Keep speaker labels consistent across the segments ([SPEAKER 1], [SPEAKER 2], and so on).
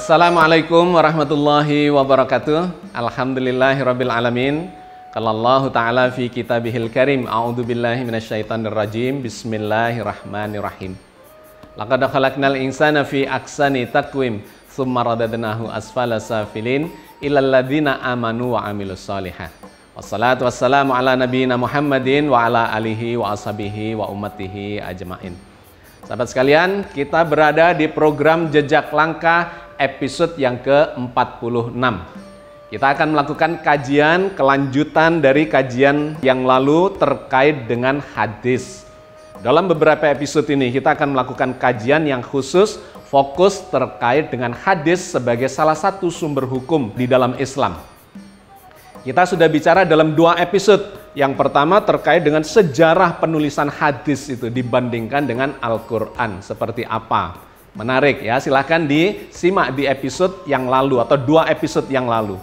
[SPEAKER 1] Assalamualaikum warahmatullahi wabarakatuh. Alhamdulillahirabbil alamin. Qala Allah Ta'ala fi kitabihil karim. A'udzubillahi minasyaitonir rajim. Bismillahirrahmanirrahim. Laqad khalaqnal insana fi ahsani taqwim, tsumma radadnahu asfala safilin illal ladzina amanu wa amilus shalihat. Wassalatu wassalamu ala nabiyyina Muhammadin wa ala alihi wa ashabihi wa ummatihi ajmain. Sahabat sekalian, kita berada di program Jejak Langkah episode yang ke-46. Kita akan melakukan kajian kelanjutan dari kajian yang lalu terkait dengan hadis. Dalam beberapa episode ini kita akan melakukan kajian yang khusus fokus terkait dengan hadis sebagai salah satu sumber hukum di dalam Islam. Kita sudah bicara dalam 2 episode. Yang pertama terkait dengan sejarah penulisan hadis itu dibandingkan dengan Al-Quran seperti apa. Menarik ya, silahkan disimak di episode yang lalu atau 2 episode yang lalu.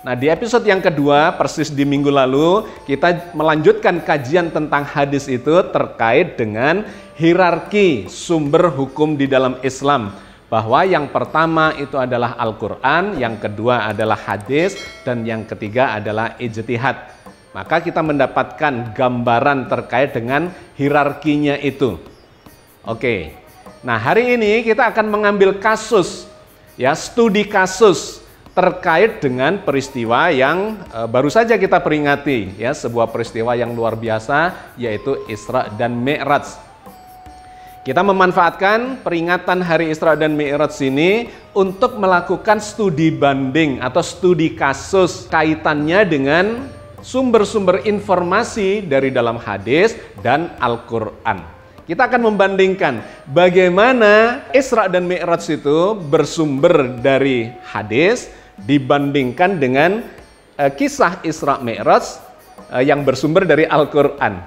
[SPEAKER 1] Nah, di episode yang kedua, persis di minggu lalu, kita melanjutkan kajian tentang hadis itu terkait dengan hierarki sumber hukum di dalam Islam. Bahwa yang pertama itu adalah Al-Quran, yang kedua adalah hadis, dan yang ketiga adalah ijtihad. Maka kita mendapatkan gambaran terkait dengan hierarkinya itu. Oke. Nah, hari ini kita akan mengambil kasus, ya, studi kasus terkait dengan peristiwa yang baru saja kita peringati, ya, sebuah peristiwa yang luar biasa, yaitu Isra dan Mi'raj. Kita memanfaatkan peringatan Hari Isra dan Mi'raj ini untuk melakukan studi banding atau studi kasus kaitannya dengan sumber-sumber informasi dari dalam hadis dan Al-Quran. Kita akan membandingkan bagaimana Isra dan Mi'raj itu bersumber dari hadis dibandingkan dengan kisah Isra Mi'raj yang bersumber dari Al-Quran.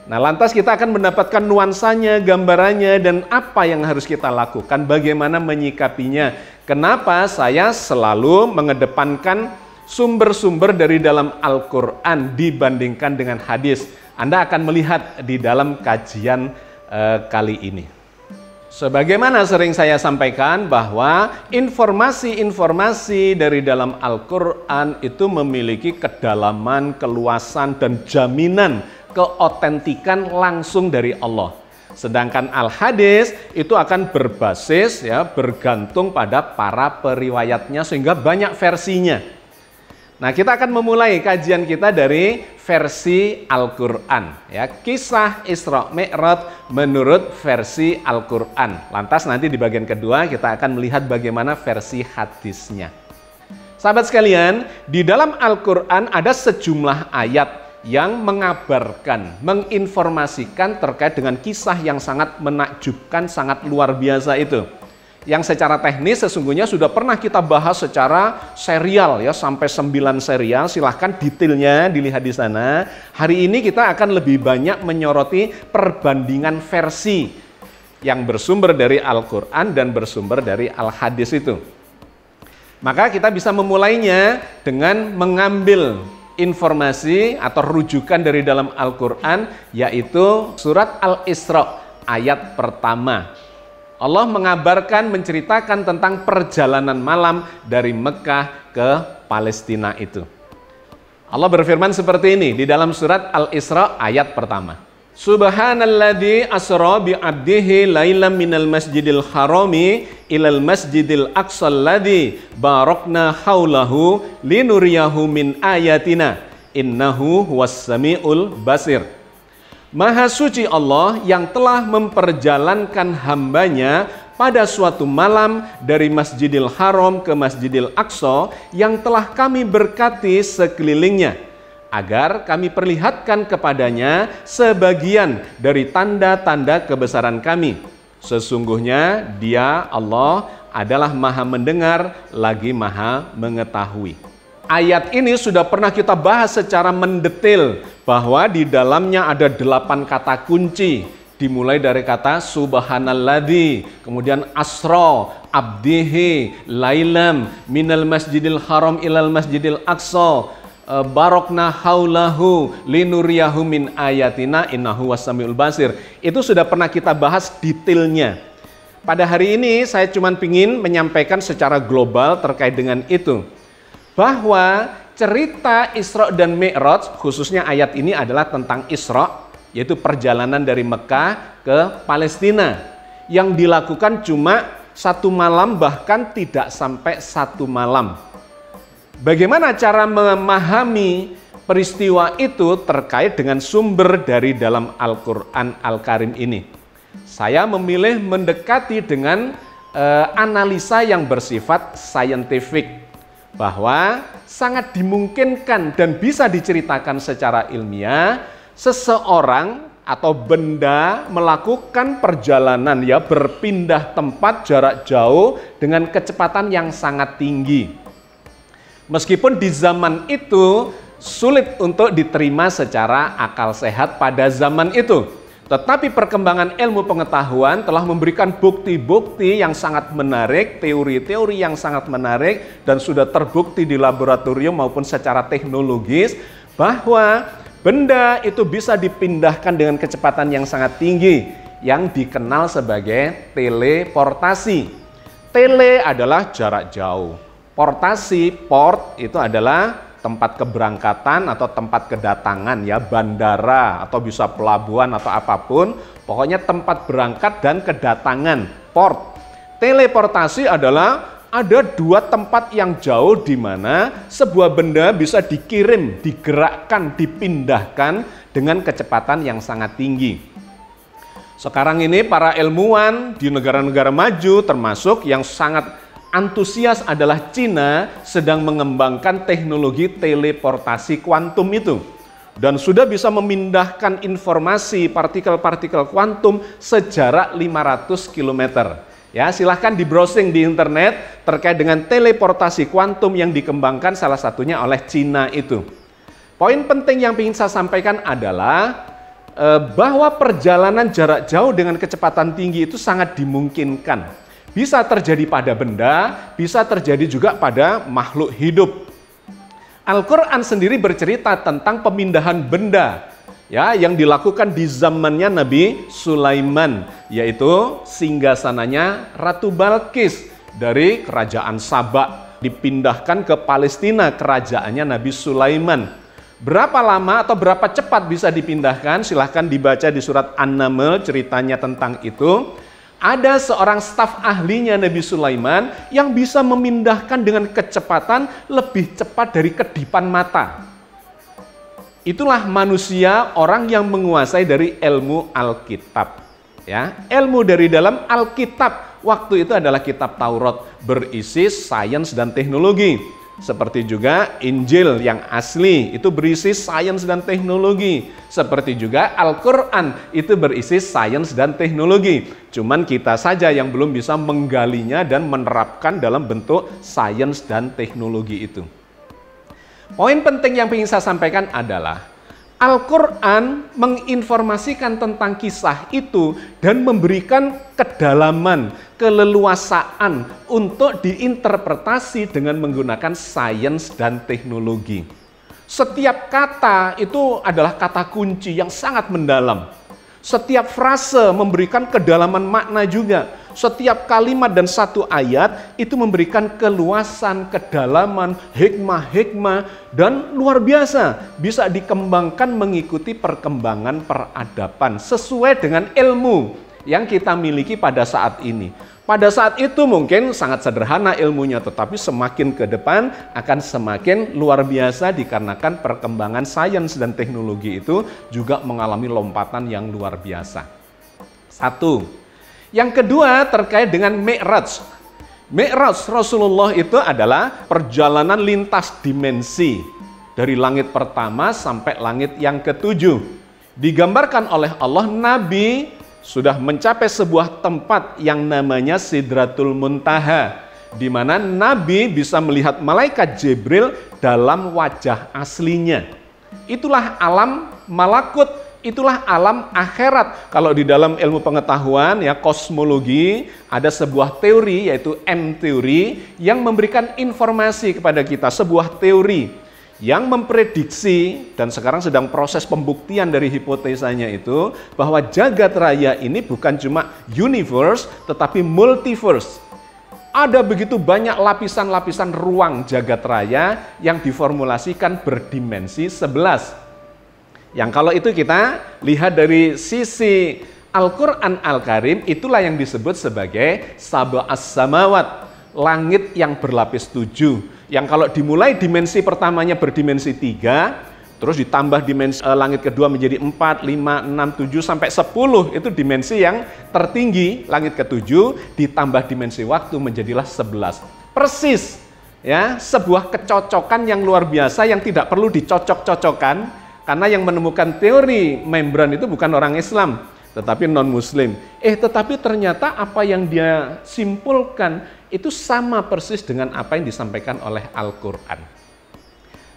[SPEAKER 1] Nah, lantas kita akan mendapatkan nuansanya, gambarannya, dan apa yang harus kita lakukan, bagaimana menyikapinya. Kenapa saya selalu mengedepankan sumber-sumber dari dalam Al-Quran dibandingkan dengan hadis. Anda akan melihat di dalam kajian kali ini. Sebagaimana sering saya sampaikan bahwa informasi-informasi dari dalam Al-Quran itu memiliki kedalaman, keluasan, dan jaminan keotentikan langsung dari Allah. Sedangkan Al-Hadis itu akan berbasis, ya, bergantung pada para periwayatnya sehingga banyak versinya. Nah, kita akan memulai kajian kita dari versi Al-Quran, ya, kisah Isra Mi'raj menurut versi Al-Quran. Lantas nanti di bagian kedua kita akan melihat bagaimana versi hadisnya. Sahabat sekalian, di dalam Al-Quran ada sejumlah ayat yang mengabarkan, menginformasikan terkait dengan kisah yang sangat menakjubkan, sangat luar biasa itu. Yang secara teknis sesungguhnya sudah pernah kita bahas secara serial, ya, sampai 9 serial. Silahkan detailnya dilihat di sana. Hari ini kita akan lebih banyak menyoroti perbandingan versi yang bersumber dari Al-Quran dan bersumber dari Al-Hadis itu. Maka kita bisa memulainya dengan mengambil informasi atau rujukan dari dalam Al-Quran, yaitu surat Al-Isra ayat pertama. Allah mengabarkan, menceritakan tentang perjalanan malam dari Mekah ke Palestina itu. Allah berfirman seperti ini di dalam surat Al-Isra ayat pertama. Subhanalladzi asra bi 'abdihi lailan minal masjidil harami ilal masjidil aqsal ladzi barakna haulahu linuriyahu min ayatina innahu huwas samiul basir. Maha suci Allah yang telah memperjalankan hambanya pada suatu malam dari Masjidil Haram ke Masjidil Aqsa yang telah kami berkati sekelilingnya, agar kami perlihatkan kepadanya sebagian dari tanda-tanda kebesaran kami. Sesungguhnya Dia, Allah, adalah Maha mendengar lagi Maha mengetahui. Ayat ini sudah pernah kita bahas secara mendetail bahwa di dalamnya ada 8 kata kunci. Dimulai dari kata subhanalladzi, kemudian asra, abdihi, lailam, minal masjidil haram ilal masjidil aqsa, barokna haulahu, linuriyahu min ayatina, innahu wassamiul basir. Itu sudah pernah kita bahas detailnya. pada hari ini saya cuma ingin menyampaikan secara global terkait dengan itu. Bahwa cerita Isra dan Mi'raj, khususnya ayat ini adalah tentang Isra, yaitu perjalanan dari Mekah ke Palestina. Yang dilakukan cuma 1 malam, bahkan tidak sampai 1 malam. Bagaimana cara memahami peristiwa itu terkait dengan sumber dari dalam Al-Quran Al-Karim ini? Saya memilih mendekati dengan analisa yang bersifat saintifik, bahwa sangat dimungkinkan dan bisa diceritakan secara ilmiah seseorang atau benda melakukan perjalanan berpindah tempat jarak jauh dengan kecepatan yang sangat tinggi. Meskipun di zaman itu sulit untuk diterima secara akal sehat pada zaman itu. Tetapi perkembangan ilmu pengetahuan telah memberikan bukti-bukti yang sangat menarik, teori-teori yang sangat menarik, dan sudah terbukti di laboratorium maupun secara teknologis bahwa benda itu bisa dipindahkan dengan kecepatan yang sangat tinggi yang dikenal sebagai teleportasi. Tele adalah jarak jauh. Portasi, port itu adalah tempat keberangkatan atau tempat kedatangan bandara atau bisa pelabuhan atau apapun, pokoknya tempat berangkat dan kedatangan, port. Teleportasi adalah ada 2 tempat yang jauh di mana sebuah benda bisa dikirim, digerakkan, dipindahkan dengan kecepatan yang sangat tinggi. Sekarang ini para ilmuwan di negara-negara maju termasuk yang sangat antusias adalah Cina sedang mengembangkan teknologi teleportasi kuantum itu. Dan sudah bisa memindahkan informasi partikel-partikel kuantum sejarak 500 km. Ya, silahkan di browsing di internet terkait dengan teleportasi kuantum yang dikembangkan salah satunya oleh Cina itu. Poin penting yang ingin saya sampaikan adalah bahwa perjalanan jarak jauh dengan kecepatan tinggi itu sangat dimungkinkan. Bisa terjadi pada benda, bisa terjadi juga pada makhluk hidup. Al-Quran sendiri bercerita tentang pemindahan benda yang dilakukan di zamannya Nabi Sulaiman, yaitu singgasananya Ratu Balqis dari kerajaan Sabak dipindahkan ke Palestina, kerajaannya Nabi Sulaiman. Berapa lama atau berapa cepat bisa dipindahkan? Silahkan dibaca di surat An-Naml ceritanya tentang itu. Ada seorang staf ahlinya Nabi Sulaiman yang bisa memindahkan dengan kecepatan lebih cepat dari kedipan mata. Itulah manusia, orang yang menguasai dari ilmu Alkitab. Ilmu dari dalam Alkitab waktu itu adalah kitab Taurat berisi sains dan teknologi. Seperti juga Injil yang asli itu berisi sains dan teknologi. Seperti juga Al-Quran itu berisi sains dan teknologi. Cuman kita saja yang belum bisa menggalinya dan menerapkan dalam bentuk sains dan teknologi itu. Poin penting yang ingin saya sampaikan adalah Al-Quran menginformasikan tentang kisah itu dan memberikan kedalaman, keleluasaan untuk diinterpretasi dengan menggunakan sains dan teknologi. Setiap kata itu adalah kata kunci yang sangat mendalam. Setiap frase memberikan kedalaman makna juga. Setiap kalimat dan satu ayat itu memberikan keluasan, kedalaman, hikmah-hikmah, dan luar biasa. Bisa dikembangkan mengikuti perkembangan peradaban sesuai dengan ilmu yang kita miliki pada saat ini. Pada saat itu mungkin sangat sederhana ilmunya, tetapi semakin ke depan akan semakin luar biasa dikarenakan perkembangan sains dan teknologi itu juga mengalami lompatan yang luar biasa. Satu. Yang kedua terkait dengan Mi'raj. Mi'raj Rasulullah itu adalah perjalanan lintas dimensi dari langit pertama sampai langit yang ketujuh. Digambarkan oleh Allah, Nabi sudah mencapai sebuah tempat yang namanya Sidratul Muntaha, di mana Nabi bisa melihat malaikat Jibril dalam wajah aslinya. Itulah alam malakut, itulah alam akhirat. Kalau di dalam ilmu pengetahuan kosmologi ada sebuah teori yaitu M-teori yang memberikan informasi kepada kita, sebuah teori yang memprediksi dan sekarang sedang proses pembuktian dari hipotesanya itu bahwa jagat raya ini bukan cuma universe tetapi multiverse. Ada begitu banyak lapisan-lapisan ruang jagat raya yang diformulasikan berdimensi 11. Yang kalau itu kita lihat dari sisi Al-Quran Al-Karim, itulah yang disebut sebagai sab'as samawat, langit yang berlapis 7. Yang kalau dimulai dimensi pertamanya berdimensi 3, terus ditambah dimensi langit kedua menjadi 4, 5, 6, 7, sampai 10. Itu dimensi yang tertinggi, langit ke-7, ditambah dimensi waktu menjadilah 11. Persis, ya, sebuah kecocokan yang luar biasa yang tidak perlu dicocok-cocokkan, karena yang menemukan teori membran itu bukan orang Islam, tetapi non-Muslim. Tetapi ternyata apa yang dia simpulkan itu sama persis dengan apa yang disampaikan oleh Al-Quran.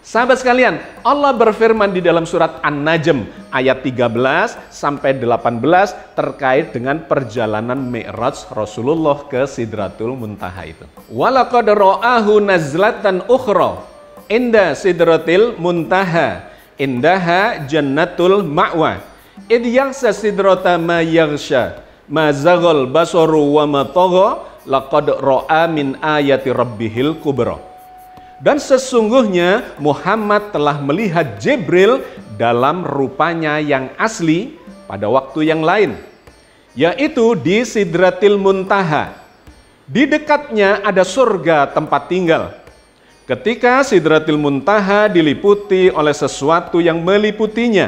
[SPEAKER 1] Sahabat sekalian, Allah berfirman di dalam surat An-Najm ayat 13 sampai 18 terkait dengan perjalanan Mi'raj Rasulullah ke Sidratul Muntaha itu. Walaqad ra'ahu nazlatan ukhra inda Sidratil Muntaha indaha jannatul ma'wa id yaghsha sidrata ma yaghsha ma zaghal basaru wa ma tagha laqad ra'a min ayati rabbihil kubra. Dan sesungguhnya Muhammad telah melihat Jibril dalam rupanya yang asli pada waktu yang lain, yaitu di Sidratil Muntaha. Di dekatnya ada surga tempat tinggal. Ketika Sidratil Muntaha diliputi oleh sesuatu yang meliputinya,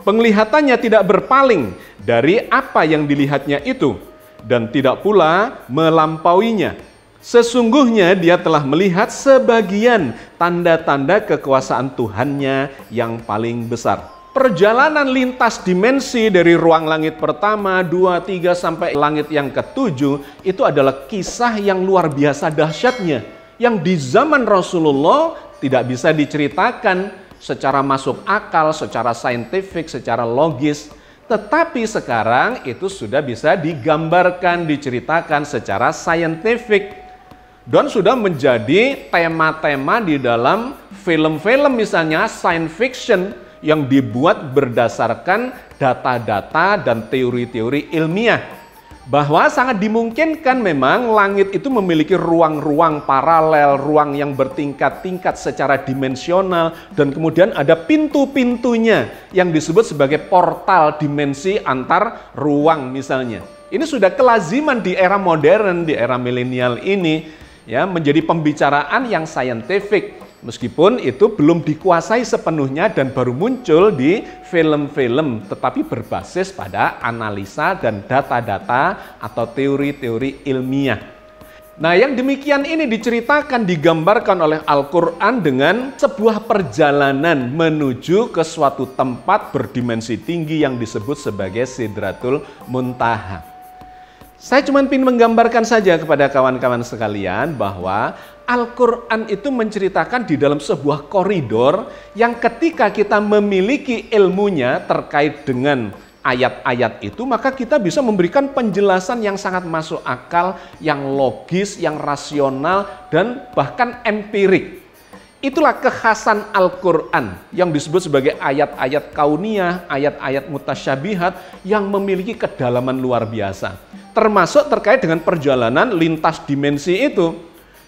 [SPEAKER 1] penglihatannya tidak berpaling dari apa yang dilihatnya itu, dan tidak pula melampauinya. Sesungguhnya dia telah melihat sebagian tanda-tanda kekuasaan Tuhannya yang paling besar. Perjalanan lintas dimensi dari ruang langit pertama, 2, 3 sampai langit yang ke-7 itu adalah kisah yang luar biasa dahsyatnya, yang di zaman Rasulullah tidak bisa diceritakan secara masuk akal, secara saintifik, secara logis. Tetapi sekarang itu sudah bisa digambarkan, diceritakan secara saintifik. Dan sudah menjadi tema-tema di dalam film-film misalnya science fiction yang dibuat berdasarkan data-data dan teori-teori ilmiah. Bahwa sangat dimungkinkan memang langit itu memiliki ruang-ruang paralel, ruang yang bertingkat-tingkat secara dimensional, dan kemudian ada pintu-pintunya yang disebut sebagai portal dimensi antar ruang misalnya. Ini sudah kelaziman di era modern, di era milenial ini, ya, menjadi pembicaraan yang saintifik. Meskipun itu belum dikuasai sepenuhnya dan baru muncul di film-film, tetapi berbasis pada analisa dan data-data atau teori-teori ilmiah. Nah, yang demikian ini diceritakan, digambarkan oleh Al-Quran dengan sebuah perjalanan menuju ke suatu tempat berdimensi tinggi yang disebut sebagai Sidratul Muntaha. Saya cuma ingin menggambarkan saja kepada kawan-kawan sekalian bahwa Al-Quran itu menceritakan di dalam sebuah koridor yang ketika kita memiliki ilmunya terkait dengan ayat-ayat itu, maka kita bisa memberikan penjelasan yang sangat masuk akal, yang logis, yang rasional, dan bahkan empirik. Itulah kekhasan Al-Quran yang disebut sebagai ayat-ayat kauniyah, ayat-ayat mutasyabihat yang memiliki kedalaman luar biasa. Termasuk terkait dengan perjalanan lintas dimensi itu.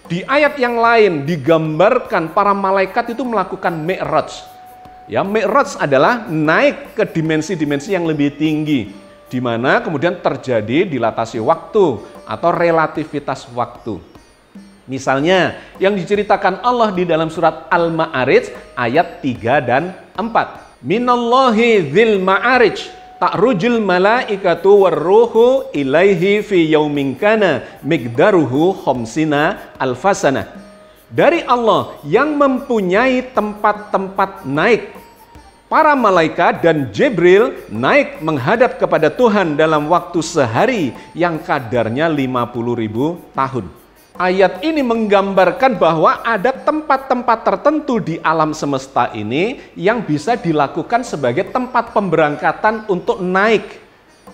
[SPEAKER 1] Di ayat yang lain digambarkan para malaikat itu melakukan mi'raj. Ya, mi'raj adalah naik ke dimensi-dimensi yang lebih tinggi, di mana kemudian terjadi dilatasi waktu atau relativitas waktu. Misalnya yang diceritakan Allah di dalam surat Al-Ma'arij ayat 3 dan 4. Minallahi dzil ma'arij ta'rujul malaikatu warruhu ilaihi fi yaumin kana miqdaruhu khamsina alfasana. Dari Allah yang mempunyai tempat-tempat naik. Para malaikat dan Jibril naik menghadap kepada Tuhan dalam waktu sehari yang kadarnya 50.000 tahun. Ayat ini menggambarkan bahwa ada tempat-tempat tertentu di alam semesta ini yang bisa dilakukan sebagai tempat pemberangkatan untuk naik.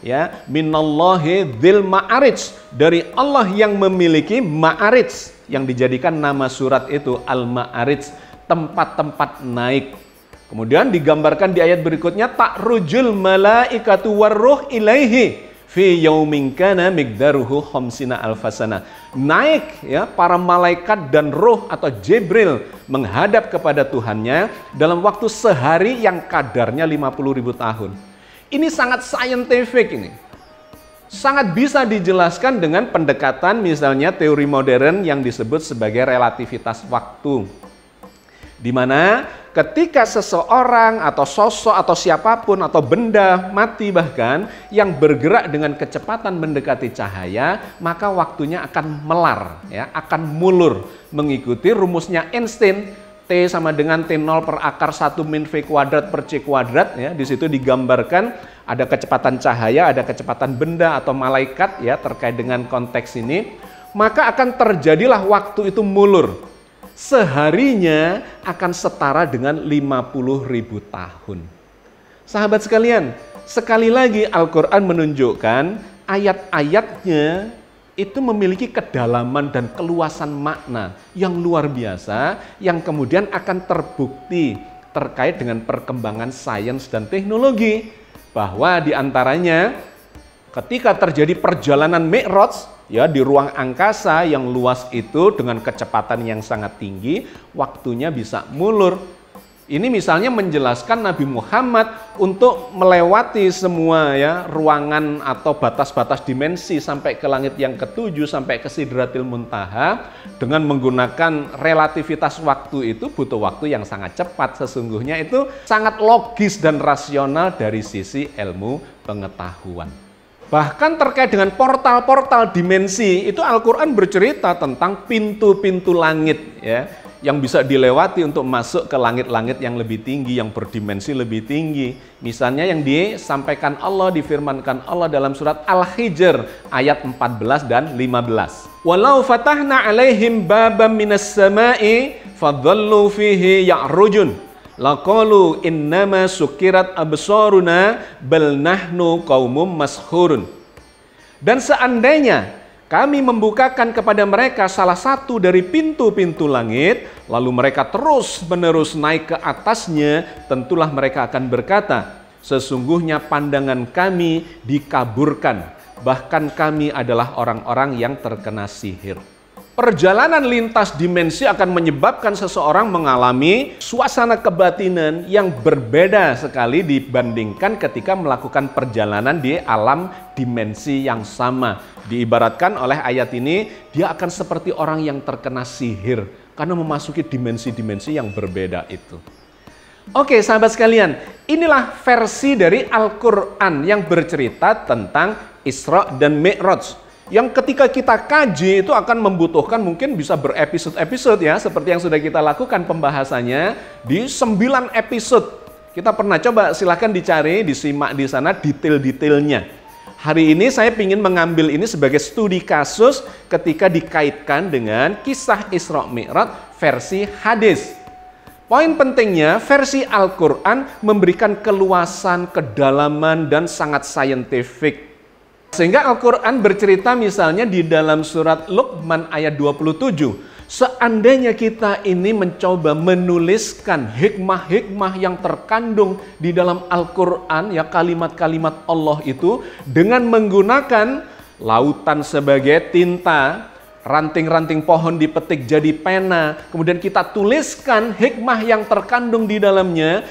[SPEAKER 1] Ya, minallahi dzil ma'arij, dari Allah yang memiliki ma'arij, yang dijadikan nama surat itu Al-Ma'arij, tempat-tempat naik. Kemudian digambarkan di ayat berikutnya, ta'rujul malaikatu warruh ilaihi fi yaumin kana miqdaruhu khamsina alfasana. Naik ya para malaikat dan roh atau Jibril menghadap kepada Tuhannya dalam waktu sehari yang kadarnya 50.000 tahun. Ini sangat scientific ini. Sangat bisa dijelaskan dengan pendekatan misalnya teori modern yang disebut sebagai relativitas waktu. Di mana ketika seseorang atau sosok atau siapapun atau benda mati bahkan yang bergerak dengan kecepatan mendekati cahaya, maka waktunya akan melar, ya, akan mulur mengikuti rumusnya Einstein. T sama dengan T0 per akar 1 min V kuadrat per C kuadrat, ya. Di situ digambarkan ada kecepatan cahaya, ada kecepatan benda atau malaikat, ya, terkait dengan konteks ini. Maka akan terjadilah waktu itu mulur. Seharinya akan setara dengan 50.000 tahun. Sahabat sekalian, sekali lagi Al-Quran menunjukkan ayat-ayatnya itu memiliki kedalaman dan keluasan makna yang luar biasa, yang kemudian akan terbukti terkait dengan perkembangan sains dan teknologi. Bahwa diantaranya ketika terjadi perjalanan Mi'raj, ya, di ruang angkasa yang luas itu dengan kecepatan yang sangat tinggi, waktunya bisa mulur. Ini misalnya menjelaskan Nabi Muhammad untuk melewati semua, ya, ruangan atau batas-batas dimensi sampai ke langit yang ketujuh, sampai ke Sidratil Muntaha dengan menggunakan relativitas waktu itu butuh waktu yang sangat cepat. Sesungguhnya itu sangat logis dan rasional dari sisi ilmu pengetahuan. Bahkan terkait dengan portal-portal dimensi, itu Al-Quran bercerita tentang pintu-pintu langit, ya, yang bisa dilewati untuk masuk ke langit-langit yang lebih tinggi, yang berdimensi lebih tinggi. Misalnya yang disampaikan Allah, difirmankan Allah dalam surat Al-Hijr ayat 14 dan 15. Walau fatahna alaihim babam minas sama'i fadhallu fihi ya'rujun. Laqalu innama sukirat absaruna bal nahnu qaumum mashhurun. Dan seandainya kami membukakan kepada mereka salah satu dari pintu-pintu langit, lalu mereka terus-menerus naik ke atasnya, tentulah mereka akan berkata, sesungguhnya pandangan kami dikaburkan, bahkan kami adalah orang-orang yang terkena sihir. Perjalanan lintas dimensi akan menyebabkan seseorang mengalami suasana kebatinan yang berbeda sekali dibandingkan ketika melakukan perjalanan di alam dimensi yang sama. Diibaratkan oleh ayat ini, dia akan seperti orang yang terkena sihir karena memasuki dimensi-dimensi yang berbeda itu. Oke, sahabat sekalian, inilah versi dari Al-Quran yang bercerita tentang Isra dan Mi'raj. Yang ketika kita kaji itu akan membutuhkan mungkin bisa berepisode-episode, ya, seperti yang sudah kita lakukan pembahasannya di 9 episode. Kita pernah coba, silahkan dicari, disimak di sana detail-detailnya. Hari ini saya ingin mengambil ini sebagai studi kasus ketika dikaitkan dengan kisah Isra Mi'raj versi hadis. Poin pentingnya, versi Al-Quran memberikan keluasan, kedalaman, dan sangat saintifik. Sehingga Al-Quran bercerita misalnya di dalam surat Luqman ayat 27. Seandainya kita ini mencoba menuliskan hikmah-hikmah yang terkandung di dalam Al-Quran, ya, kalimat-kalimat Allah itu dengan menggunakan lautan sebagai tinta, ranting-ranting pohon dipetik jadi pena, kemudian kita tuliskan hikmah yang terkandung di dalamnya,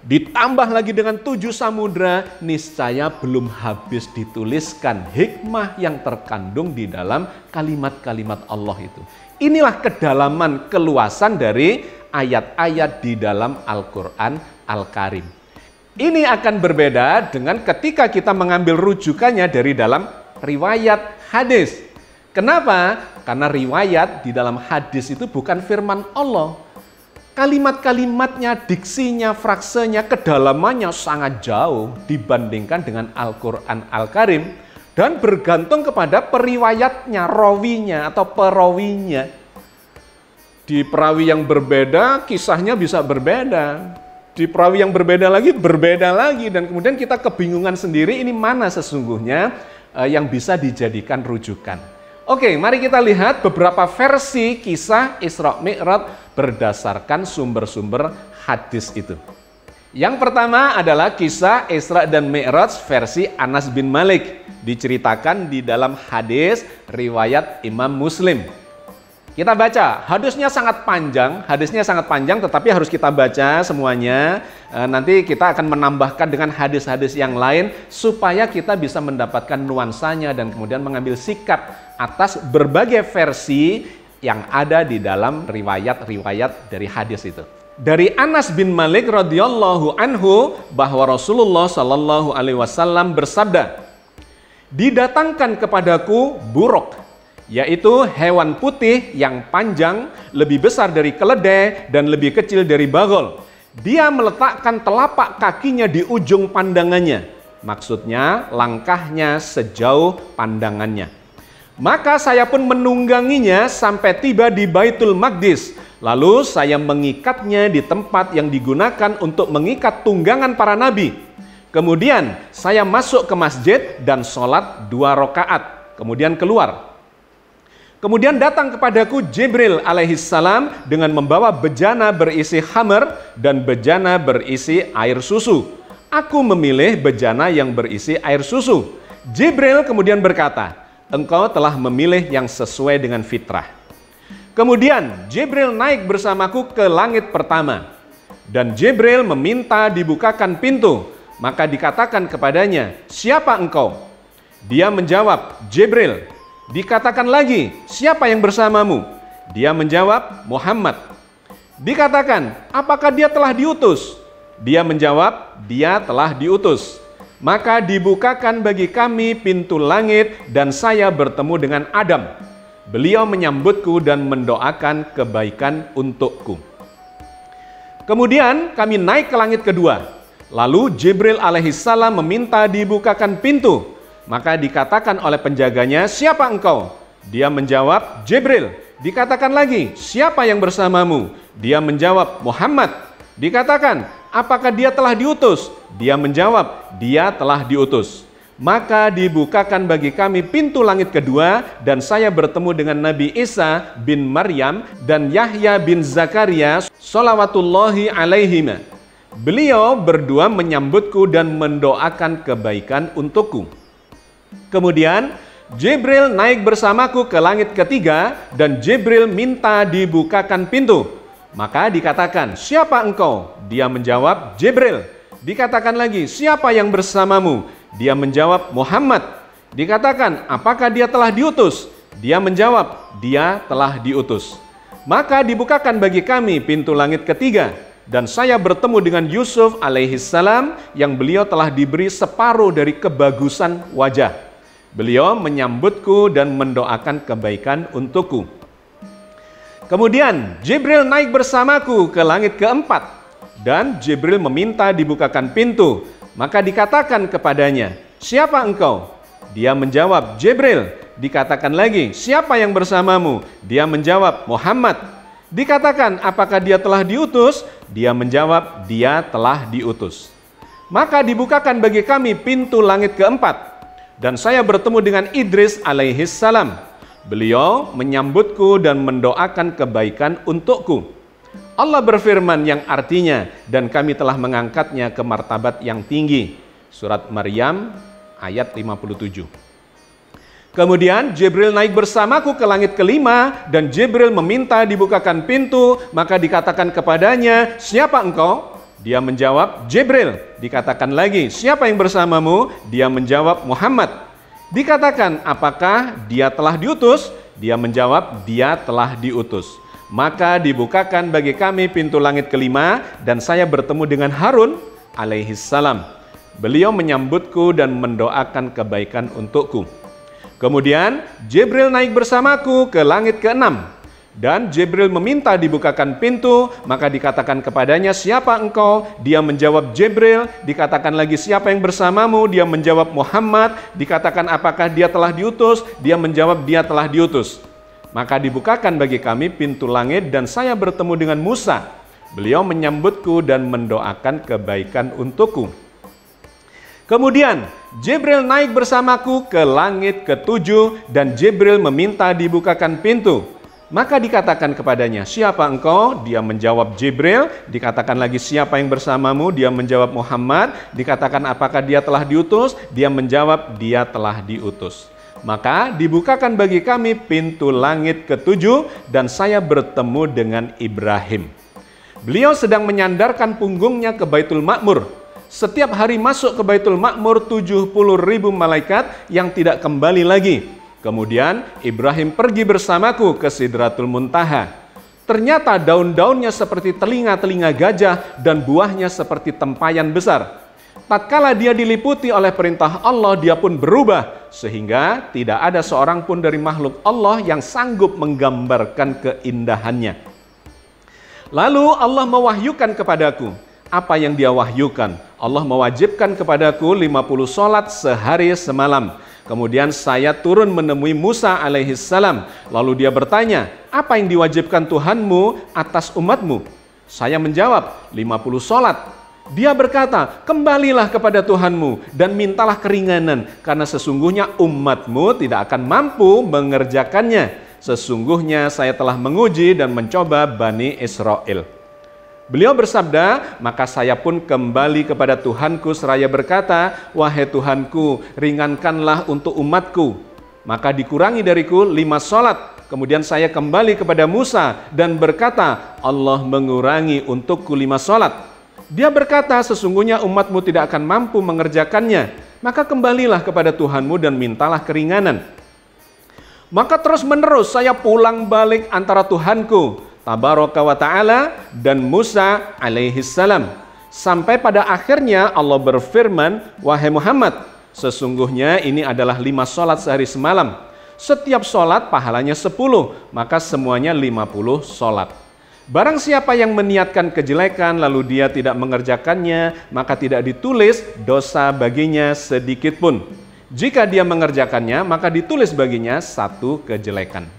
[SPEAKER 1] ditambah lagi dengan 7 samudra, niscaya belum habis dituliskan hikmah yang terkandung di dalam kalimat-kalimat Allah itu. Inilah kedalaman keluasan dari ayat-ayat di dalam Al-Quran Al-Karim. Ini akan berbeda dengan ketika kita mengambil rujukannya dari dalam riwayat hadis. Kenapa? Karena riwayat di dalam hadis itu bukan firman Allah. Kalimat-kalimatnya, diksinya, frasenya, kedalamannya sangat jauh dibandingkan dengan Al-Quran Al-Karim dan bergantung kepada periwayatnya, rawinya atau perawinya. Di perawi yang berbeda, kisahnya bisa berbeda. Di perawi yang berbeda lagi, dan kemudian kita kebingungan sendiri ini mana sesungguhnya yang bisa dijadikan rujukan. Oke, mari kita lihat beberapa versi kisah Isra Mi'raj berdasarkan sumber-sumber hadis itu. Yang pertama adalah kisah Isra dan Mi'raj versi Anas bin Malik. Diceritakan di dalam hadis riwayat Imam Muslim. Kita baca, hadisnya sangat panjang tetapi harus kita baca semuanya. Nanti kita akan menambahkan dengan hadis-hadis yang lain supaya kita bisa mendapatkan nuansanya dan kemudian mengambil sikap atas berbagai versi yang ada di dalam riwayat-riwayat dari hadis itu. Dari Anas bin Malik radhiyallahu anhu bahwa Rasulullah sallallahu alaihi wasallam bersabda, "Didatangkan kepadaku buruk, yaitu hewan putih yang panjang, lebih besar dari keledai dan lebih kecil dari bagol. Dia meletakkan telapak kakinya di ujung pandangannya." Maksudnya langkahnya sejauh pandangannya. "Maka saya pun menungganginya sampai tiba di Baitul Maqdis. Lalu saya mengikatnya di tempat yang digunakan untuk mengikat tunggangan para nabi. Kemudian saya masuk ke masjid dan sholat 2 rakaat. Kemudian keluar. Kemudian datang kepadaku Jibril alaihissalam dengan membawa bejana berisi khamr dan bejana berisi air susu. Aku memilih bejana yang berisi air susu. Jibril kemudian berkata, "Engkau telah memilih yang sesuai dengan fitrah." Kemudian Jibril naik bersamaku ke langit pertama. Dan Jibril meminta dibukakan pintu. Maka dikatakan kepadanya, "Siapa engkau?" Dia menjawab, "Jibril." Dikatakan lagi, "Siapa yang bersamamu?" Dia menjawab, "Muhammad." Dikatakan, "Apakah dia telah diutus?" Dia menjawab, "Dia telah diutus." Maka dibukakan bagi kami pintu langit dan saya bertemu dengan Adam. Beliau menyambutku dan mendoakan kebaikan untukku. Kemudian kami naik ke langit kedua. Lalu Jibril alaihissalam meminta dibukakan pintu. Maka dikatakan oleh penjaganya, "Siapa engkau?" Dia menjawab, "Jibril." Dikatakan lagi, "Siapa yang bersamamu?" Dia menjawab, "Muhammad." Dikatakan, "Apakah dia telah diutus?" Dia menjawab, "Dia telah diutus." Maka dibukakan bagi kami pintu langit kedua dan saya bertemu dengan Nabi Isa bin Maryam dan Yahya bin Zakaria sholawatullahi alaihima. Beliau berdua menyambutku dan mendoakan kebaikan untukku. Kemudian Jibril naik bersamaku ke langit ketiga dan Jibril minta dibukakan pintu. Maka dikatakan, "Siapa engkau?" Dia menjawab, "Jibril." Dikatakan lagi, "Siapa yang bersamamu?" Dia menjawab, "Muhammad." Dikatakan, "Apakah dia telah diutus?" Dia menjawab, "Dia telah diutus." Maka dibukakan bagi kami pintu langit ketiga dan saya bertemu dengan Yusuf alaihissalam yang beliau telah diberi separuh dari kebagusan wajah. Beliau menyambutku dan mendoakan kebaikan untukku. Kemudian Jibril naik bersamaku ke langit keempat dan Jibril meminta dibukakan pintu. Maka dikatakan kepadanya, "Siapa engkau?" Dia menjawab, "Jibril." Dikatakan lagi, "Siapa yang bersamamu?" Dia menjawab, "Muhammad." Dikatakan, "Apakah dia telah diutus?" Dia menjawab, "Dia telah diutus." Maka dibukakan bagi kami pintu langit keempat dan saya bertemu dengan Idris alaihissalam. Beliau menyambutku dan mendoakan kebaikan untukku. Allah berfirman yang artinya, "Dan kami telah mengangkatnya ke martabat yang tinggi." Surat Maryam ayat 57. Kemudian Jibril naik bersamaku ke langit kelima dan Jibril meminta dibukakan pintu. Maka dikatakan kepadanya, "Siapa engkau?" Dia menjawab, "Jibril." Dikatakan lagi, "Siapa yang bersamamu?" Dia menjawab, "Muhammad." Dikatakan, "Apakah dia telah diutus?" Dia menjawab, "Dia telah diutus." Maka dibukakan bagi kami pintu langit kelima dan saya bertemu dengan Harun alaihissalam. Beliau menyambutku dan mendoakan kebaikan untukku. Kemudian Jibril naik bersamaku ke langit keenam dan Jibril meminta dibukakan pintu. Maka dikatakan kepadanya, "Siapa engkau?" Dia menjawab, "Jibril." Dikatakan lagi, "Siapa yang bersamamu?" Dia menjawab, "Muhammad." Dikatakan, "Apakah dia telah diutus?" Dia menjawab, "Dia telah diutus." Maka dibukakan bagi kami pintu langit dan saya bertemu dengan Musa. Beliau menyambutku dan mendoakan kebaikan untukku. Kemudian Jibril naik bersamaku ke langit ke-7 dan Jibril meminta dibukakan pintu. Maka dikatakan kepadanya, siapa engkau? Dia menjawab Jibril. Dikatakan lagi, siapa yang bersamamu? Dia menjawab Muhammad. Dikatakan apakah dia telah diutus? Dia menjawab dia telah diutus. Maka dibukakan bagi kami pintu langit ke-7 dan saya bertemu dengan Ibrahim. Beliau sedang menyandarkan punggungnya ke Baitul Ma'mur. Setiap hari masuk ke Baitul Ma'mur 70.000 malaikat yang tidak kembali lagi. Kemudian Ibrahim pergi bersamaku ke Sidratul Muntaha. Ternyata daun-daunnya seperti telinga-telinga gajah dan buahnya seperti tempayan besar. Tatkala dia diliputi oleh perintah Allah, dia pun berubah sehingga tidak ada seorang pun dari makhluk Allah yang sanggup menggambarkan keindahannya. Lalu Allah mewahyukan kepadaku. Apa yang dia wahyukan? Allah mewajibkan kepadaku 50 sholat sehari semalam. Kemudian saya turun menemui Musa alaihissalam. Lalu dia bertanya, apa yang diwajibkan Tuhanmu atas umatmu? Saya menjawab, 50 sholat. Dia berkata, kembalilah kepada Tuhanmu dan mintalah keringanan, karena sesungguhnya umatmu tidak akan mampu mengerjakannya. Sesungguhnya saya telah menguji dan mencoba Bani Israel. Beliau bersabda, maka saya pun kembali kepada Tuhanku seraya berkata, wahai Tuhanku, ringankanlah untuk umatku. Maka dikurangi dariku 5 sholat. Kemudian saya kembali kepada Musa dan berkata, Allah mengurangi untukku 5 sholat. Dia berkata, sesungguhnya umatmu tidak akan mampu mengerjakannya. Maka kembalilah kepada Tuhanmu dan mintalah keringanan. Maka terus menerus saya pulang balik antara Tuhanku Tabaraka wa ta'ala dan Musa alaihissalam. Sampai pada akhirnya Allah berfirman, wahai Muhammad, sesungguhnya ini adalah 5 sholat sehari semalam. Setiap sholat pahalanya 10, maka semuanya 50 sholat. Barang siapa yang meniatkan kejelekan lalu dia tidak mengerjakannya, maka tidak ditulis dosa baginya sedikit pun. Jika dia mengerjakannya, maka ditulis baginya 1 kejelekan.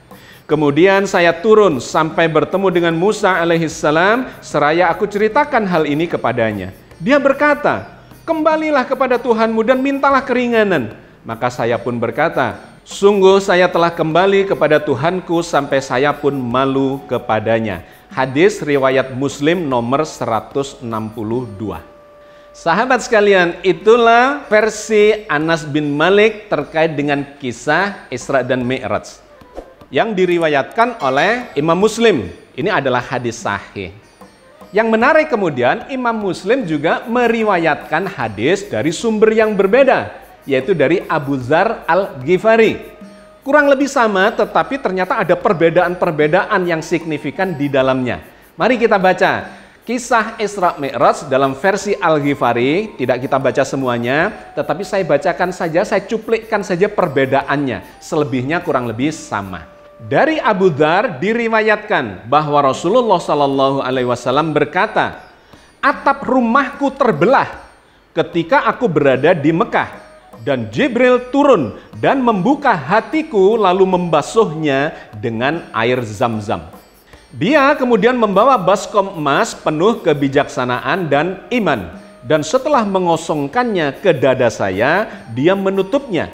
[SPEAKER 1] Kemudian saya turun sampai bertemu dengan Musa alaihissalam, seraya aku ceritakan hal ini kepadanya. Dia berkata, kembalilah kepada Tuhanmu dan mintalah keringanan. Maka saya pun berkata, sungguh saya telah kembali kepada Tuhanku sampai saya pun malu kepadanya. Hadis riwayat Muslim nomor 162. Sahabat sekalian, itulah versi Anas bin Malik terkait dengan kisah Isra dan Mi'raj yang diriwayatkan oleh Imam Muslim. Ini adalah hadis sahih. Yang menarik kemudian, Imam Muslim juga meriwayatkan hadis dari sumber yang berbeda, yaitu dari Abu Dzar Al-Ghifari. Kurang lebih sama, tetapi ternyata ada perbedaan-perbedaan yang signifikan di dalamnya. Mari kita baca kisah Isra Mi'raj dalam versi Al-Ghifari. Tidak kita baca semuanya, tetapi saya bacakan saja, saya cuplikkan saja perbedaannya. Selebihnya kurang lebih sama. Dari Abu Dzar diriwayatkan bahwa Rasulullah SAW berkata, atap rumahku terbelah ketika aku berada di Mekah, dan Jibril turun dan membuka hatiku lalu membasuhnya dengan air Zam-Zam. Dia kemudian membawa baskom emas penuh kebijaksanaan dan iman, dan setelah mengosongkannya ke dada saya, dia menutupnya.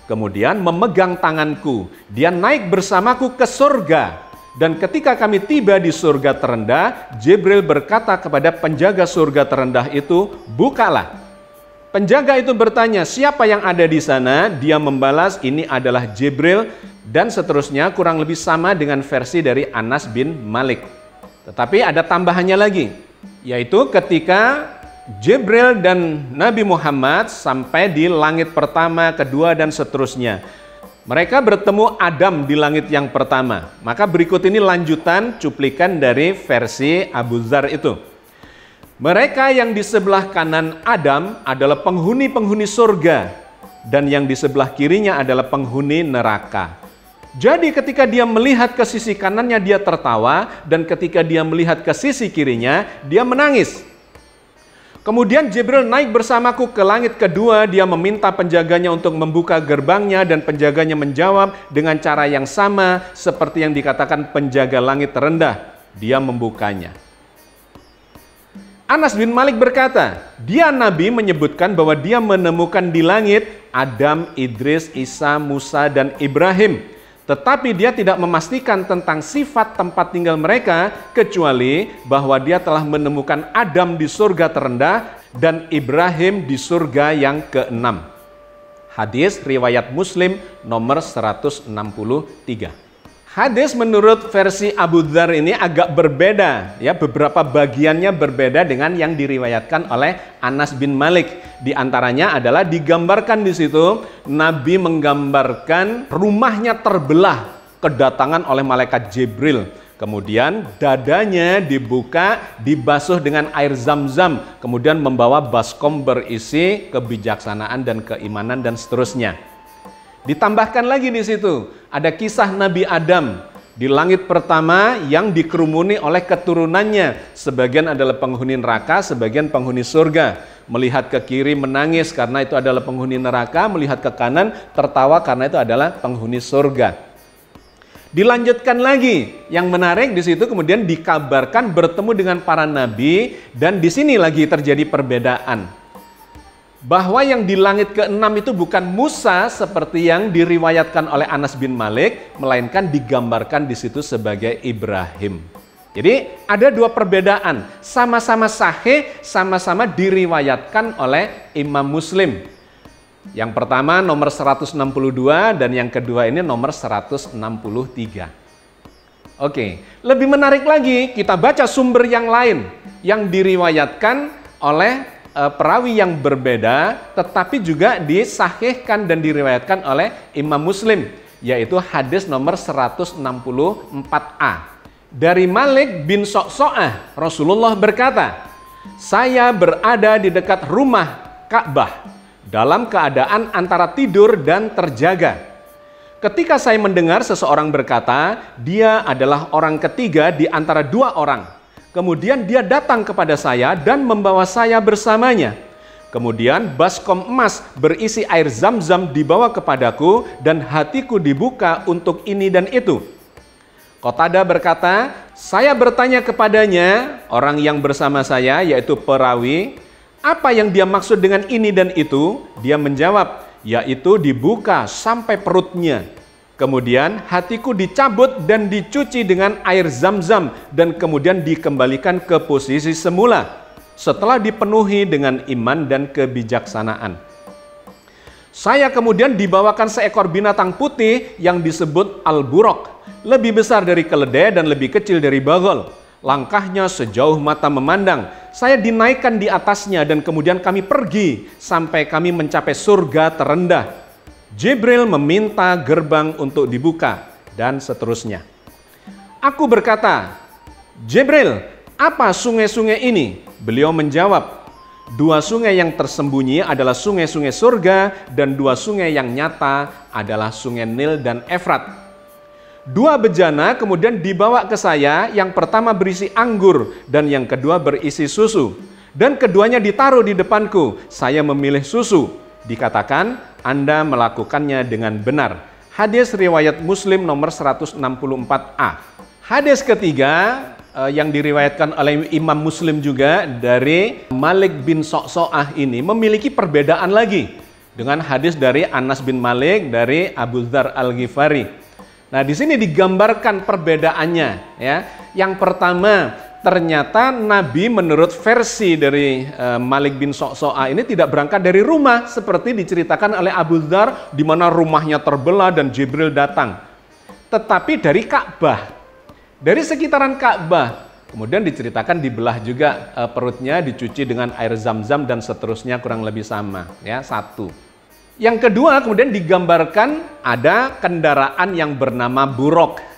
[SPEAKER 1] Kemudian memegang tanganku, dia naik bersamaku ke surga. Dan ketika kami tiba di surga terendah, Jibril berkata kepada penjaga surga terendah itu, bukalah. Penjaga itu bertanya, siapa yang ada di sana? Dia membalas, ini adalah Jibril, dan seterusnya, kurang lebih sama dengan versi dari Anas bin Malik. Tetapi ada tambahannya lagi, yaitu ketika Jibril dan Nabi Muhammad sampai di langit pertama, kedua, dan seterusnya. Mereka bertemu Adam di langit yang pertama. Maka berikut ini lanjutan cuplikan dari versi Abu Dzar itu. Mereka yang di sebelah kanan Adam adalah penghuni-penghuni surga, dan yang di sebelah kirinya adalah penghuni neraka. Jadi ketika dia melihat ke sisi kanannya dia tertawa, dan ketika dia melihat ke sisi kirinya dia menangis. Kemudian Jibril naik bersamaku ke langit kedua, dia meminta penjaganya untuk membuka gerbangnya dan penjaganya menjawab dengan cara yang sama seperti yang dikatakan penjaga langit terendah. Dia membukanya. Anas bin Malik berkata, dia Nabi menyebutkan bahwa dia menemukan di langit Adam, Idris, Isa, Musa, dan Ibrahim. Tetapi dia tidak memastikan tentang sifat tempat tinggal mereka, kecuali bahwa dia telah menemukan Adam di surga terendah dan Ibrahim di surga yang keenam. Hadis riwayat Muslim nomor 163. Hadis menurut versi Abu Dzar ini agak berbeda, ya, beberapa bagiannya berbeda dengan yang diriwayatkan oleh Anas bin Malik. Di antaranya adalah digambarkan di situ Nabi menggambarkan rumahnya terbelah kedatangan oleh malaikat Jibril. Kemudian dadanya dibuka, dibasuh dengan air zam-zam, kemudian membawa baskom berisi kebijaksanaan dan keimanan dan seterusnya. Ditambahkan lagi di situ ada kisah Nabi Adam di langit pertama yang dikerumuni oleh keturunannya. Sebagian adalah penghuni neraka, sebagian penghuni surga. Melihat ke kiri menangis karena itu adalah penghuni neraka, melihat ke kanan tertawa karena itu adalah penghuni surga. Dilanjutkan lagi, yang menarik di situ kemudian dikabarkan bertemu dengan para nabi, dan di sini lagi terjadi perbedaan. Bahwa yang di langit keenam itu bukan Musa seperti yang diriwayatkan oleh Anas bin Malik, melainkan digambarkan di situ sebagai Ibrahim. Jadi ada dua perbedaan, sama-sama sahih, sama-sama diriwayatkan oleh Imam Muslim. Yang pertama nomor 162 dan yang kedua ini nomor 163. Oke, lebih menarik lagi kita baca sumber yang lain yang diriwayatkan oleh perawi yang berbeda, tetapi juga disahihkan dan diriwayatkan oleh Imam Muslim, yaitu hadis nomor 164a. Dari Malik bin So'so'ah, Rasulullah berkata, saya berada di dekat rumah Ka'bah dalam keadaan antara tidur dan terjaga. Ketika saya mendengar seseorang berkata, dia adalah orang ketiga di antara dua orang. Kemudian dia datang kepada saya dan membawa saya bersamanya. Kemudian baskom emas berisi air zam-zam dibawa kepadaku dan hatiku dibuka untuk ini dan itu. Qatadah berkata, saya bertanya kepadanya, orang yang bersama saya yaitu perawi, apa yang dia maksud dengan ini dan itu? Dia menjawab, yaitu dibuka sampai perutnya. Kemudian hatiku dicabut dan dicuci dengan air zam-zam dan kemudian dikembalikan ke posisi semula setelah dipenuhi dengan iman dan kebijaksanaan. Saya kemudian dibawakan seekor binatang putih yang disebut al-buraq, lebih besar dari keledai dan lebih kecil dari bagol. Langkahnya sejauh mata memandang. Saya dinaikkan di atasnya dan kemudian kami pergi sampai kami mencapai surga terendah. Jibril meminta gerbang untuk dibuka, dan seterusnya. Aku berkata, Jibril, apa sungai-sungai ini? Beliau menjawab, dua sungai yang tersembunyi adalah sungai-sungai surga, dan dua sungai yang nyata adalah sungai Nil dan Efrat. Dua bejana kemudian dibawa ke saya, yang pertama berisi anggur, dan yang kedua berisi susu. Dan keduanya ditaruh di depanku, saya memilih susu. Dikatakan, Anda melakukannya dengan benar. Hadis riwayat Muslim nomor 164a. Hadis ketiga yang diriwayatkan oleh Imam Muslim juga dari Malik bin So'so'ah ini memiliki perbedaan lagi dengan hadis dari Anas bin Malik dari Abu Dzar Al-Ghifari. Nah, di sini digambarkan perbedaannya, ya. Yang pertama, ternyata Nabi menurut versi dari Malik bin So'so'ah ini tidak berangkat dari rumah seperti diceritakan oleh Abu Dzar di mana rumahnya terbelah dan Jibril datang. Tetapi dari Ka'bah, dari sekitaran Ka'bah. Kemudian diceritakan dibelah juga perutnya, dicuci dengan air zam-zam dan seterusnya, kurang lebih sama, ya, satu. Yang kedua kemudian digambarkan ada kendaraan yang bernama buraq.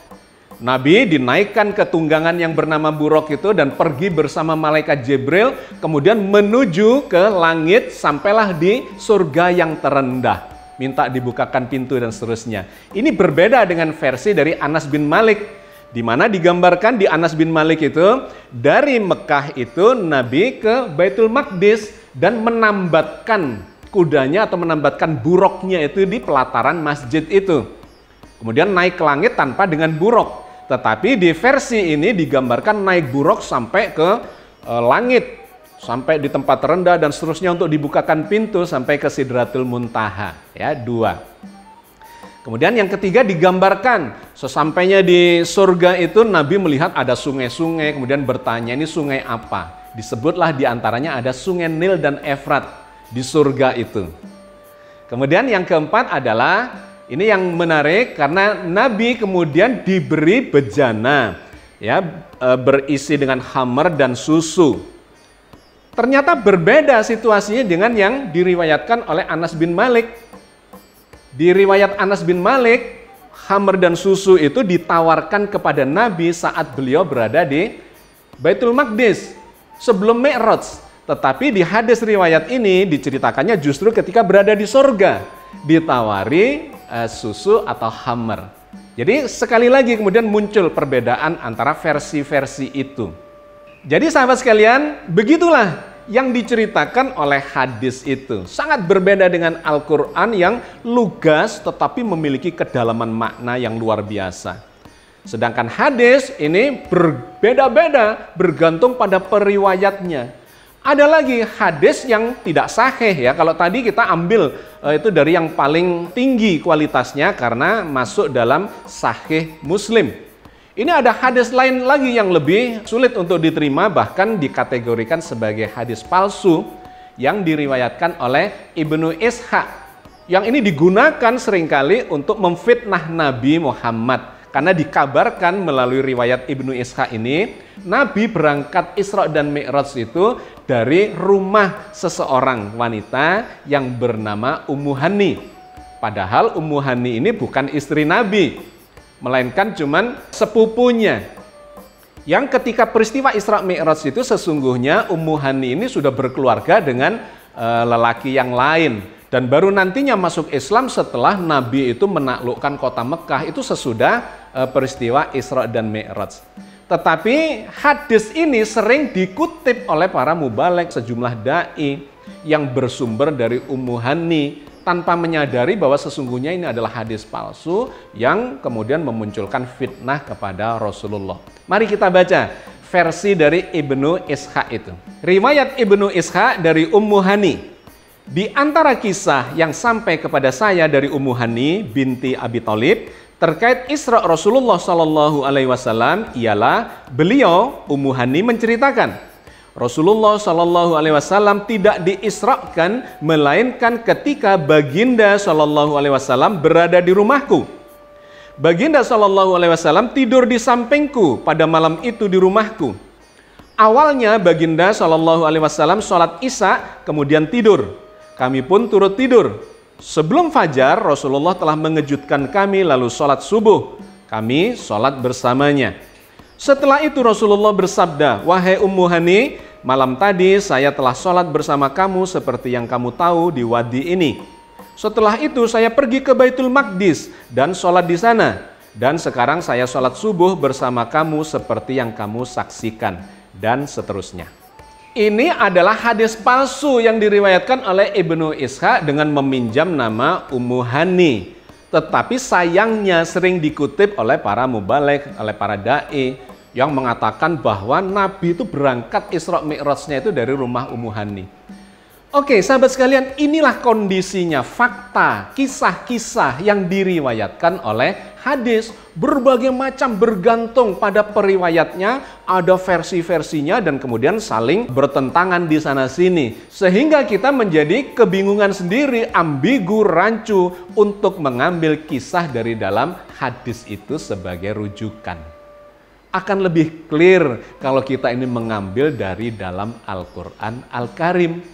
[SPEAKER 1] Nabi dinaikkan ke tunggangan yang bernama buraq itu dan pergi bersama malaikat Jibril, kemudian menuju ke langit sampailah di surga yang terendah. Minta dibukakan pintu dan seterusnya. Ini berbeda dengan versi dari Anas bin Malik, di mana digambarkan di Anas bin Malik itu dari Mekah itu Nabi ke Baitul Maqdis dan menambatkan kudanya atau menambatkan buraqnya itu di pelataran masjid itu. Kemudian naik ke langit tanpa dengan buraq. Tetapi di versi ini digambarkan naik buraq sampai ke langit. sampai di tempat rendah dan seterusnya untuk dibukakan pintu sampai ke Sidratul Muntaha, ya, 2. Kemudian yang ketiga digambarkan sesampainya di surga itu Nabi melihat ada sungai-sungai, kemudian bertanya ini sungai apa? Disebutlah diantaranya ada sungai Nil dan Efrat di surga itu. Kemudian yang keempat adalah ini yang menarik karena Nabi kemudian diberi bejana, ya, berisi dengan khamar dan susu. Ternyata berbeda situasinya dengan yang diriwayatkan oleh Anas bin Malik. Di riwayat Anas bin Malik, khamar dan susu itu ditawarkan kepada Nabi saat beliau berada di Baitul Maqdis sebelum Mi'raj. Tetapi di hadis riwayat ini diceritakannya justru ketika berada di surga ditawari susu atau khamar. Jadi sekali lagi kemudian muncul perbedaan antara versi-versi itu. Jadi sahabat sekalian, begitulah yang diceritakan oleh hadis itu. Sangat berbeda dengan Al-Quran yang lugas tetapi memiliki kedalaman makna yang luar biasa. Sedangkan hadis ini berbeda-beda bergantung pada periwayatnya. Ada lagi hadis yang tidak sahih, ya. Kalau tadi kita ambil itu dari yang paling tinggi kualitasnya karena masuk dalam Sahih Muslim. Ini ada hadis lain lagi yang lebih sulit untuk diterima, bahkan dikategorikan sebagai hadis palsu yang diriwayatkan oleh Ibnu Ishaq. Yang ini digunakan seringkali untuk memfitnah Nabi Muhammad. Karena dikabarkan melalui riwayat Ibnu Ishaq ini, Nabi berangkat Isra dan Mi'raj itu dari rumah seseorang wanita yang bernama Ummu Hani. Padahal Ummu Hani ini bukan istri Nabi, melainkan cuman sepupunya. Yang ketika peristiwa Isra Mi'raj itu sesungguhnya Ummu Hani ini sudah berkeluarga dengan lelaki yang lain. Dan baru nantinya masuk Islam setelah Nabi itu menaklukkan kota Mekah, itu sesudah peristiwa Isra dan Mi'raj. Tetapi hadis ini sering dikutip oleh para mubaligh, sejumlah da'i yang bersumber dari Ummu Hani, tanpa menyadari bahwa sesungguhnya ini adalah hadis palsu yang kemudian memunculkan fitnah kepada Rasulullah. Mari kita baca versi dari Ibnu Ishaq itu. Riwayat Ibnu Ishaq dari Ummu Hani. Di antara kisah yang sampai kepada saya dari Ummu Hani binti Abi Thalib terkait Isra Rasulullah SAW ialah beliau Ummu Hani menceritakan Rasulullah SAW tidak diisrakan melainkan ketika Baginda SAW berada di rumahku. Baginda SAW tidur di sampingku pada malam itu di rumahku. Awalnya Baginda SAW sholat Isya kemudian tidur. Kami pun turut tidur. Sebelum fajar Rasulullah telah mengejutkan kami lalu sholat subuh. Kami sholat bersamanya. Setelah itu Rasulullah bersabda, "Wahai Ummu Hani, malam tadi saya telah sholat bersama kamu seperti yang kamu tahu di wadi ini. Setelah itu saya pergi ke Baitul Maqdis dan sholat di sana. Dan sekarang saya sholat subuh bersama kamu seperti yang kamu saksikan." Dan seterusnya. Ini adalah hadis palsu yang diriwayatkan oleh Ibnu Ishaq dengan meminjam nama Ummu Hani. Tetapi sayangnya sering dikutip oleh para mubaligh, oleh para da'i yang mengatakan bahwa Nabi itu berangkat Isra Mi'rajnya itu dari rumah Ummu Hani. Oke, sahabat sekalian, inilah kondisinya, fakta, kisah-kisah yang diriwayatkan oleh hadis. Berbagai macam bergantung pada periwayatnya, ada versi-versinya dan kemudian saling bertentangan di sana-sini. Sehingga kita menjadi kebingungan sendiri, ambigu, rancu untuk mengambil kisah dari dalam hadis itu sebagai rujukan. Akan lebih clear kalau kita ini mengambil dari dalam Al-Quran Al-Karim.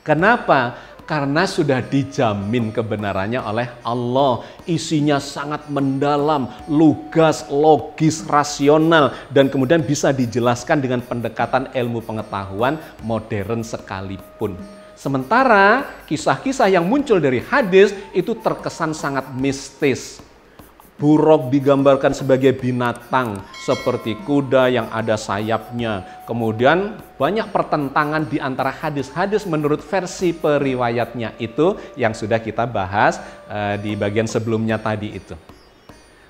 [SPEAKER 1] Kenapa? Karena sudah dijamin kebenarannya oleh Allah. Isinya sangat mendalam, lugas, logis, rasional, dan kemudian bisa dijelaskan dengan pendekatan ilmu pengetahuan modern sekalipun. Sementara kisah-kisah yang muncul dari hadis itu terkesan sangat mistis. Buruk digambarkan sebagai binatang seperti kuda yang ada sayapnya. Kemudian banyak pertentangan di antara hadis-hadis menurut versi periwayatnya itu yang sudah kita bahas di bagian sebelumnya tadi itu.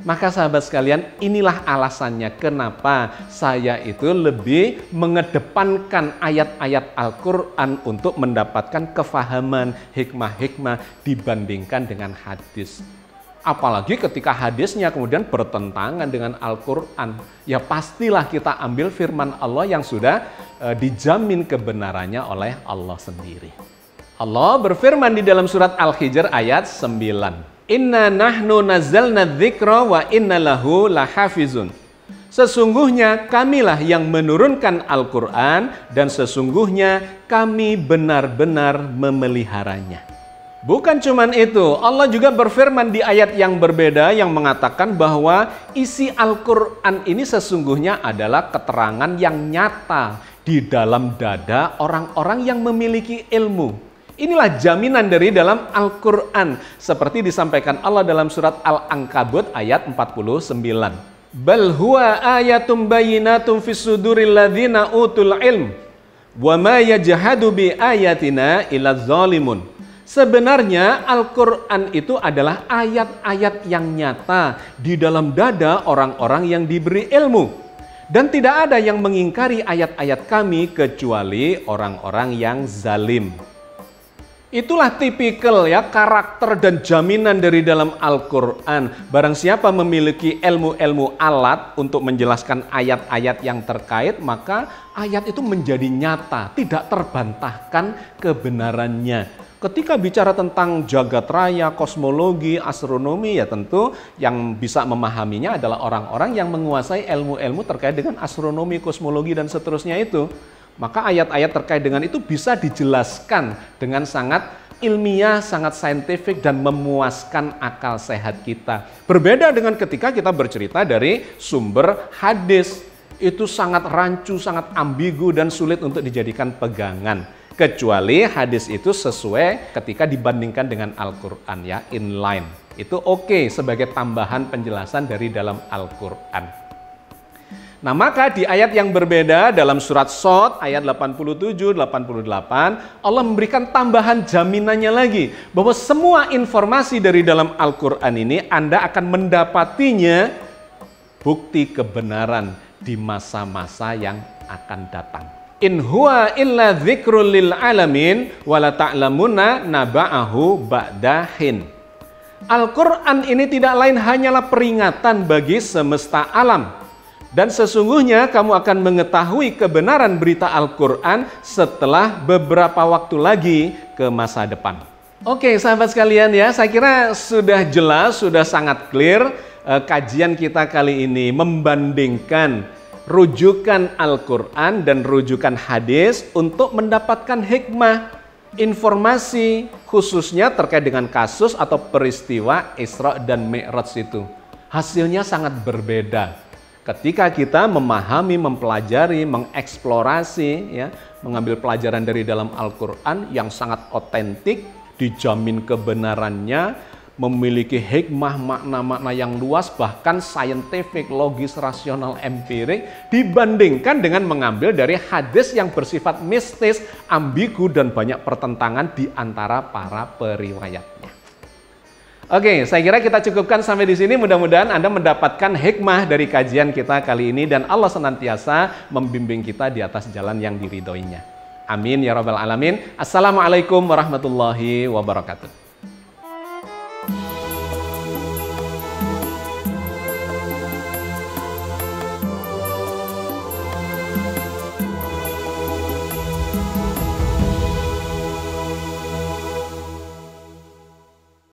[SPEAKER 1] Maka sahabat sekalian, inilah alasannya kenapa saya itu lebih mengedepankan ayat-ayat Al-Quran untuk mendapatkan kefahaman, hikmah-hikmah dibandingkan dengan hadis. Apalagi ketika hadisnya kemudian bertentangan dengan Al-Quran. Ya pastilah kita ambil firman Allah yang sudah dijamin kebenarannya oleh Allah sendiri. Allah berfirman di dalam surat Al-Hijr ayat 9. Inna nahnu nazzalna dzikra wa inna lahu lahafizun. Sesungguhnya kamilah yang menurunkan Al-Quran dan sesungguhnya kami benar-benar memeliharanya. Bukan cuman itu, Allah juga berfirman di ayat yang berbeda yang mengatakan bahwa isi Al-Quran ini sesungguhnya adalah keterangan yang nyata di dalam dada orang-orang yang memiliki ilmu. Inilah jaminan dari dalam Al-Quran seperti disampaikan Allah dalam surat Al-Ankabut ayat 49. Bal huwa ayatum bayyinatum fis suduril ladzina utul ilm wa ma yajhadu bi ayatina illa zalimun. Sebenarnya Al-Quran itu adalah ayat-ayat yang nyata di dalam dada orang-orang yang diberi ilmu. Dan tidak ada yang mengingkari ayat-ayat kami kecuali orang-orang yang zalim. Itulah tipikal ya karakter dan jaminan dari dalam Al-Quran. Barang siapa memiliki ilmu-ilmu alat untuk menjelaskan ayat-ayat yang terkait, maka ayat itu menjadi nyata, tidak terbantahkan kebenarannya. Ketika bicara tentang jagat raya, kosmologi, astronomi, ya tentu yang bisa memahaminya adalah orang-orang yang menguasai ilmu-ilmu terkait dengan astronomi, kosmologi, dan seterusnya itu. Maka ayat-ayat terkait dengan itu bisa dijelaskan dengan sangat ilmiah, sangat saintifik, dan memuaskan akal sehat kita. Berbeda dengan ketika kita bercerita dari sumber hadis. Itu sangat rancu, sangat ambigu, dan sulit untuk dijadikan pegangan. Kecuali hadis itu sesuai ketika dibandingkan dengan Al-Quran, ya, inline. Itu oke sebagai tambahan penjelasan dari dalam Al-Quran. Nah, maka di ayat yang berbeda dalam surat Shad ayat 87-88, Allah memberikan tambahan jaminannya lagi bahwa semua informasi dari dalam Al-Quran ini Anda akan mendapatinya bukti kebenaran di masa-masa yang akan datang. In huwa illa dzikrul lil alamin wala ta'lamuna naba'ahu ba'dahin. Al-Quran ini tidak lain hanyalah peringatan bagi semesta alam. Dan sesungguhnya kamu akan mengetahui kebenaran berita Al-Quran setelah beberapa waktu lagi ke masa depan. Oke sahabat sekalian ya, saya kira sudah jelas, sudah sangat clear kajian kita kali ini membandingkan rujukan Al-Quran dan rujukan hadis untuk mendapatkan hikmah, informasi khususnya terkait dengan kasus atau peristiwa Isra dan Mi'raj itu. Hasilnya sangat berbeda. Ketika kita memahami, mempelajari, mengeksplorasi, ya, mengambil pelajaran dari dalam Al-Quran yang sangat otentik, dijamin kebenarannya, memiliki hikmah, makna-makna yang luas, bahkan saintifik, logis, rasional, empirik, dibandingkan dengan mengambil dari hadis yang bersifat mistis, ambigu, dan banyak pertentangan di antara para periwayatnya. Oke, saya kira kita cukupkan sampai di sini. Mudah-mudahan Anda mendapatkan hikmah dari kajian kita kali ini dan Allah senantiasa membimbing kita di atas jalan yang diridhoinya. Amin ya rabbal alamin. Assalamualaikum warahmatullahi wabarakatuh.